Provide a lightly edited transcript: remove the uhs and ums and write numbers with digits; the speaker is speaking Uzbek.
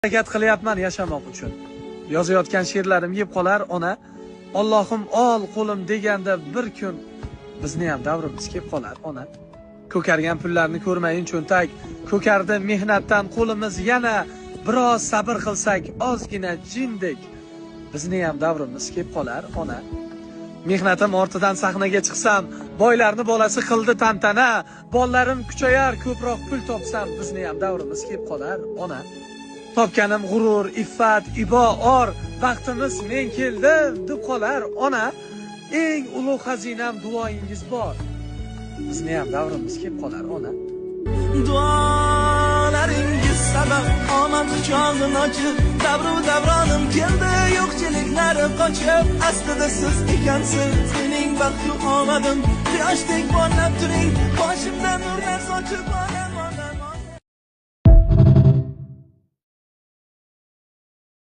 harakat qilyapman yashamoq uchun. Yozayotgan she'rlarim yeb qolar ona. Allohim ol qo'lim deganda bir kun bizni ham davrimiz kelib qolar ona. Ko'kargan pullarni ko'rmayin cho'ntak, ko'kardi mehnatdan qo'limiz yana biroz sabr qilsak ozgina jindek bizni ham davrimiz kelib qolar ona. Mehnatim ortidan sahnaga chiqsam, boylarni bolasi qildi tantana, bollarim kuchayar, ko'proq pul topsam bizni ham davrimiz kelib qolar ona. Topganim g'urur, iffat, ibo, or, baxtimiz men keldim deb qolar ona. Eng ulug' xazinam duoingiz bor. Bizni ham davrimiz kelib qolar ona. Duolaringiz sabab omad quchog'ini ochib, davru davronim keldi, yo'qchiliklari qochib, aslida siz ekansiz mening baxtu omadim. Quyoshdek porlab turing, boshimdan nurlar sochib olam.